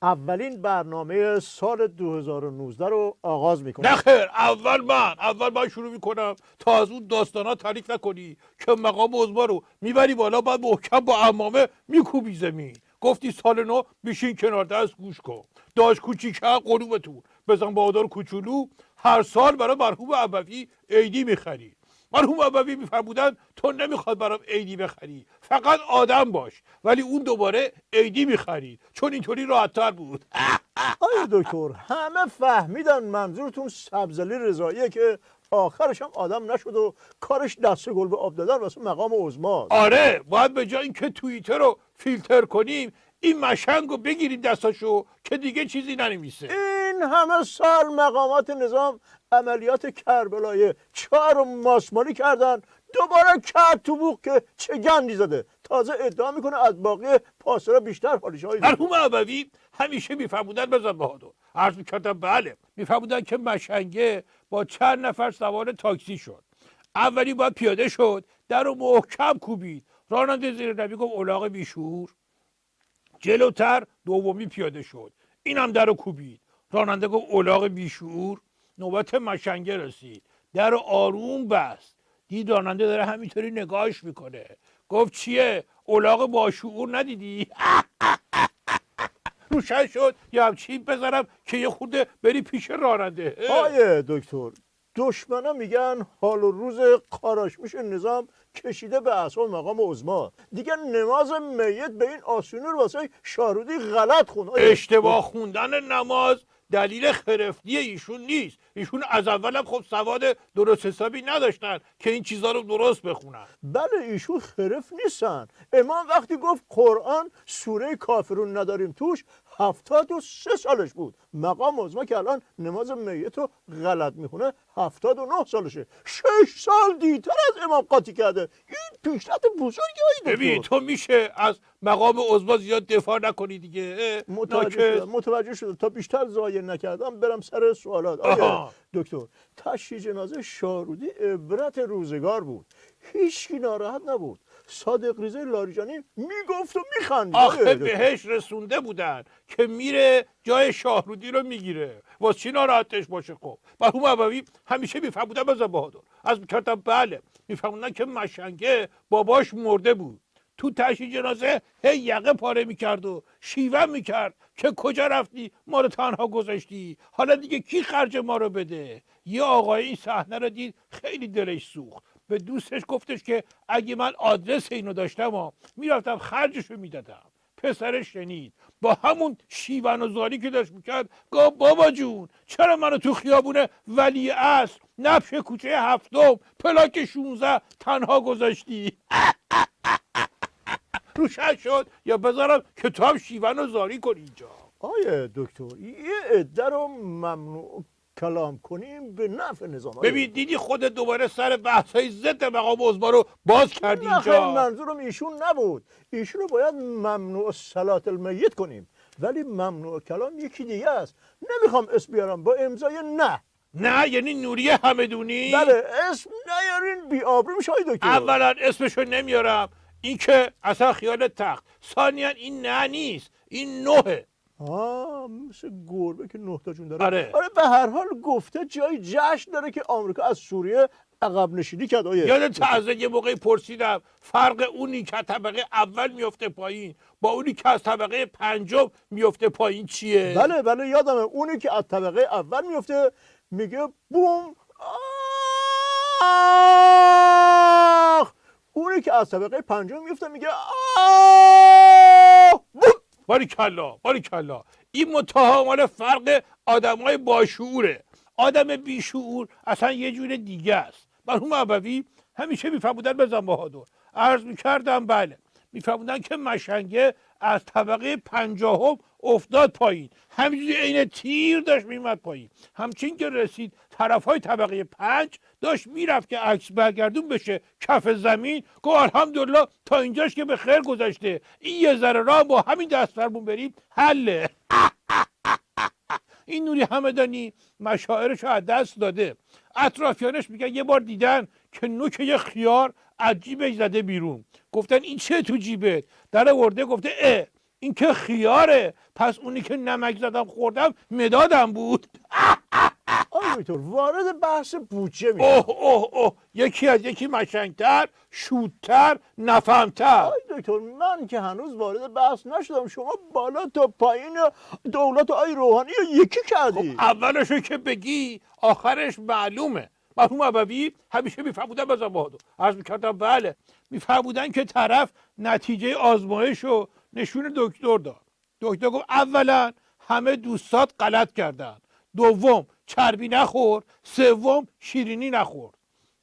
اولین برنامه سال 2019 رو آغاز میکنم. نه خیر، اول من شروع میکنم تا از اون داستانا تعریف نکنی که مقام عظما رو میبری بالا، بعد محکم با عمامه میکوبی زمین. گفتی سال نو بشین کنار دست گوش کن، داش کوچیکه قلوبتون بزن بادار کوچولو، هر سال برای مرحوم ابوی عیدی میخری. مرحوم ابوی میفرمودن تو نمیخواد برام عیدی بخری، فقط آدم باش. ولی اون دوباره عیدی میخرید چون اینطوری راحت‌تر بود. آقای دکتر، همه فهمیدن منظورتون سبزعلی رضاییه که آخرش هم آدم نشد و کارش دست گل به آب دادن واسه مقام عظماست. آره، باید به جای اینکه توییتر رو فیلتر کنیم این مشنگ رو بگیریم دستاشو که دیگه چیزی ننویسه. این همه سال مقامات نظام عملیات کربلای 4 ماسمالی کردن، دوباره کرد تو بوق که چه گندی زده. تازه ادعا میکنه از باقی پاسرا بیشتر حالیش های مرحوم ابوی همیشه میفرمودن بزن بهادر، عرض میکردم بله، میفرمودن که مشنگه با چند نفر سوار تاکسی شد. اولی باید پیاده شد، در رو محکم کوبید. راننده زیر نبی گفت الاغ بیشور. جلوتر دومی پیاده شد، اینم در رو کوبید. راننده گفت الاغ بیشور. نوبت مشنگه رسید، در رو آروم بست. دید راننده داره همینطوری نگاهش میکنه. گفت چیه؟ الاغ باشعور ندیدی؟ روشن شد یه همچین بزنم که یه خورده بری پیش راننده. آیه دکتر، دشمنا میگن حال و روز قاراشمیش نظام کشیده به اعصاب مقام عظما. دیگه نماز میت به این آسونی رو واسه شارودی غلط خون. اشتباه خوندن نماز دلیل خرفتی ایشون نیست. ایشون از اولم خب سواد درست حسابی نداشتن که این چیزا رو درست بخونن. بله، ایشون خرف نیستن. امام وقتی گفت قرآن سوره کافرون نداریم توش 73 سالش بود. مقام عظما که الان نماز میت رو غلط میخونه 79 سالشه. 6 سال دیرتر از امام قاطی کرده. این پیشرفت بزرگی هایی. ببین تو میشه از مقام عظما زیاد دفاع نکنی دیگه. متوجه شدم. تا بیشتر ضایع نکردم برم سر سوالات. آیا دکتر، تشییع جنازه شارودی عبرت روزگار بود، هیچکی ناراحت نبود. صادق رضا لاریجانی میگفت و میخندید. آخه بهش رسونده بودن که میره جای شاهرودی رو میگیره، واسه چی ناراحتش باشه؟ خب مرحوم ابوی همیشه میفرمودن بزن بهادر، از میکردم بله، میفرمودن که مشنگه باباش مرده بود، تو تشییع جنازه هی یقه پاره میکرد و شیوه میکرد که کجا رفتی ما رو تنها گذاشتی، حالا دیگه کی خرج ما رو بده. یه آقای این صحنه رو دید خیلی دلش سوخت، به دوستش گفتش که اگه من آدرس اینو داشتم میرفتم خرجشو میدادم. پسرش شنید، با همون شیون و زاری که داشت میکرد گفت بابا جون چرا منو تو خیابون ولی عصر نبش کوچه 7 پلاک 16 تنها گذاشتی؟ روشن شد یا بذارم که تو هم شیون و زاری کنی اینجا. آیه دکتر، یه عده رو ممنوع کلام کنیم به نفع نظام. ببین دیدی خودت دوباره سر بحثای ضد مقام عظما رو باز کردی نه اینجا. منظورم ایشون نبود. ایشون رو باید ممنوع صلات المیت کنیم، ولی ممنوع کلام یکی دیگه است. نمیخوام اسم بیارم با امضای نه یعنی نوریه همدونی؟ بله، اسم نیارین بی آبرو میشه دکتر. اولا اسمشو نمیارم، این که اصلا خیال تخت. ثانیا این نه نیست، این نوه. مثل گربه که 9 تا جون داره. آره به هر حال گفته جای جشن داره که آمریکا از سوریه عقب نشینی کرد. یادت از یه موقعی پرسیدم فرق اونی که طبقه اول میفته پایین با اونی که از طبقه 5 میفته پایین چیه؟ بله یادمه. اونی که از طبقه اول میفته میگه بوم آخ، اونی که از طبقه 5 میفته میگه آخ بوم. باریکلا این متهمال فرق آدمای باشعوره. آدم بیشعور اصلا یه جور دیگه است. مرحوم ابوی همیشه میفرمودن بزن بهادر، عرض میکردم بله، میفرمودن که مشنگه از طبقه 50 افتاد پایین، همینجوری عین تیر داشت میمد پایین. همچین که رسید طرفهای طبقه 5 داشت میرفت که عکس برگردون بشه کف زمین، گفت الحمدلله تا اینجاش که به خیر گذشته، این یه ذره راه با همین دست فرمون بریم حله. این نوری همدانی مشاعرش رو از دست داده. اطرافیانش میگن یه بار دیدن که نوک یه خیار از جیبش زده بیرون، گفتن این چه تو جیبت؟ در آورده گفته این که خیاره. پس اونی که نمک زدم خوردم مدادم بود. آقای دکتر وارد بحث بودجه میشه. اوه یکی از یکی مشنگتر، شودتر، نفهمتر. آقای دکتر من که هنوز وارد بحث نشدم، شما بالا تا پایین دولت آقای روحانی رو یکی کردی. اولشو که بگی آخرش معلومه. مرحوم ابوی همیشه میفرمودن بزن بهادر، عرض میکردم بله، میفرمودن که طرف نتیجه آزمایش رو نشون دکتر داد. دکتر گفت اولا همه دوستات غلط کردن، دوم چربی نخور، سوم شیرینی نخور.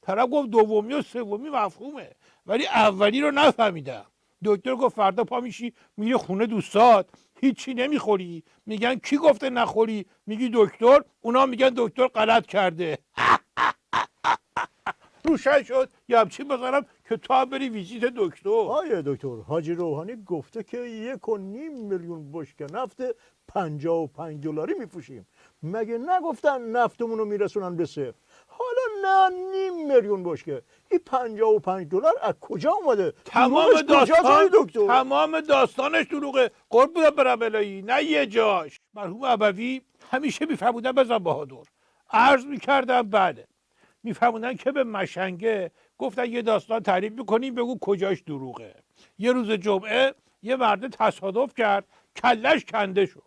طرف گفت دومی و سومی مفهومه ولی اولی رو نفهمیدم. دکتر گفت فردا پا میشی میری خونه دوستات، هیچی نمیخوری، میگن کی گفته نخوری، میگی دکتر، اونا میگن دکتر غلط کرده. روشن شد یه همچین بذارم که تو هم بری ویزیت دکتر. آقای دکتر حاجی روحانی گفته که 1.5 میلیون بشکه نفت $55 میفروشیم. مگه نگفتن نفتمون رو میرسونن به صفر؟ حالا نه 0.5 میلیون بشکه، این $55 از کجا اومده؟ تمام داستانش دروغه. قربون برم الهی، نه یه جاش. مرحوم ابوی همیشه میفرمودن بزن بهادر، عرض میکردم بله. میفهموندن که به مشنگه گفتن یه داستان تعریف میکنیم بگو کجاش دروغه. یه روز جمعه یه مرد تصادف کرد، کلش کنده شد.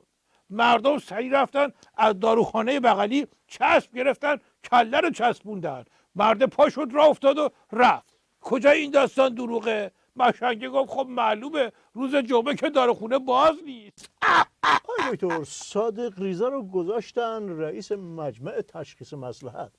مردم سریع رفتن از داروخانه بغلی چسب گرفتن، کله رو چسبوندن. مرد پا شد راه افتاد و رفت. کجا این داستان دروغه؟ مشنگه گفت خب معلومه روز جمعه که داروخونه باز نیست. آقای دکتر صادق ریزا رو گذاشتن رئیس مجمع تشخیص مصلحت.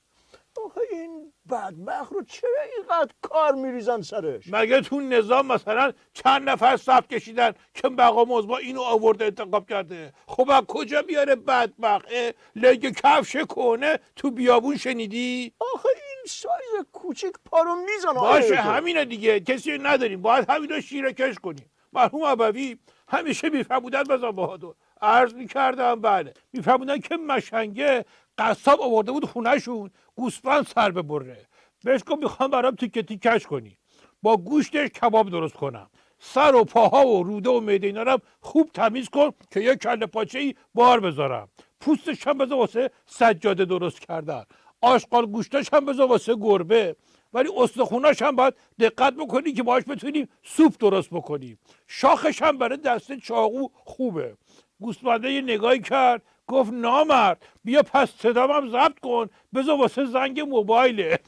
آخه این بدبخت رو چرا اینقدر کار میریزن سرش؟ مگه تو نظام مثلا چند نفر صف کشیدن که مقام عظما اینو آورده انتخاب کرده؟ خب از کجا بیاره بدبخت؟ لنگ کفش کنه تو بیابون شنیدی؟ آخه این سایز کوچیک پارو میزنه. باشه همینه دیگه، کسی نداریم، باید همین رو شیره کش کنیم. مرحوم ابوی همیشه میفرمودن بزن بهادر، عرض میکردم بله. میفرمودن که مشنگه قصاب آورده بود خونهشون گوسفند سر ببره، بهش گفت میخوام برام تیکه تیکش کنی، با گوشتش کباب درست کنم، سر و پاها و روده و معده اینا رو خوب تمیز کن که یه کله پاچه‌ای بار بذارم، پوستش هم بذار واسه سجاده درست کردن، آشغال گوشتاش هم بذار واسه گربه، ولی استخوناش هم باید دقت بکنی که باهاش بتونیم سوپ درست بکنیم، شاخش هم برای دست چاقو خوبه. گوسفنده یه نگاهی کرد گفت نامرد بیا پس صدام هم ضبط کن بذار واسه زنگ موبایله.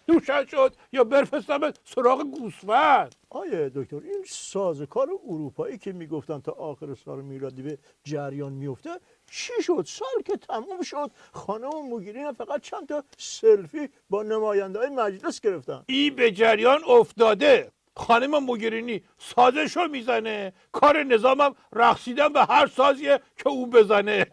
روشن شد یا برفستم سراغ گوسفند. آیه دکتر این سازوکار اروپایی که میگفتن تا آخر سال میلادی به جریان میفته چی شد؟ سال که تموم شد خانم موگیرین فقط چند تا سلفی با نماینده های مجلس گرفتن. این به جریان افتاده. خانم موگرینی سازشو میزنه، کار نظامم رقصیدن به هر سازیه که اون بزنه.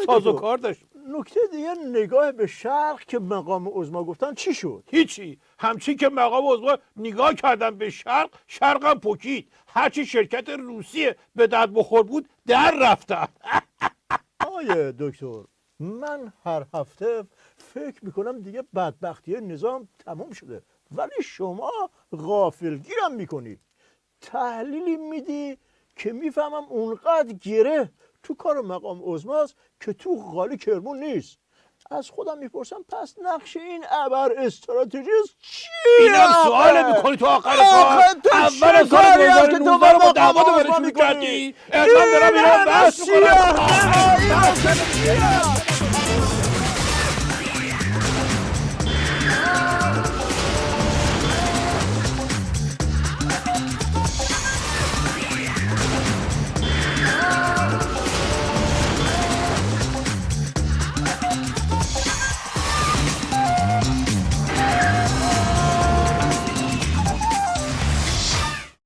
ساز و کار داشت. نکته دیگه نگاه به شرق که مقام عظما گفتن چی شد؟ هیچی، همچی که مقام عظما نگاه کردن به شرق، شرقم پکید، هرچی شرکت روسیه به درد بخور بود در رفتن. آیه دکتر من هر هفته فکر میکنم دیگه بدبختی نظام تموم شده، ولی شما غافلگیرم میکنی، تحلیلی میدی که میفهمم اونقدر گره تو کار مقام عظماست که تو قالی کرمون نیست. از خودم میپرسم پس نقش این ابر استراتژیست چیه؟ اینم سوال میکنی تو آخر کار؟ اول سال 2019 با دعوا رو برشون کردی؟ اعلام دارم ایران بحث میکنم.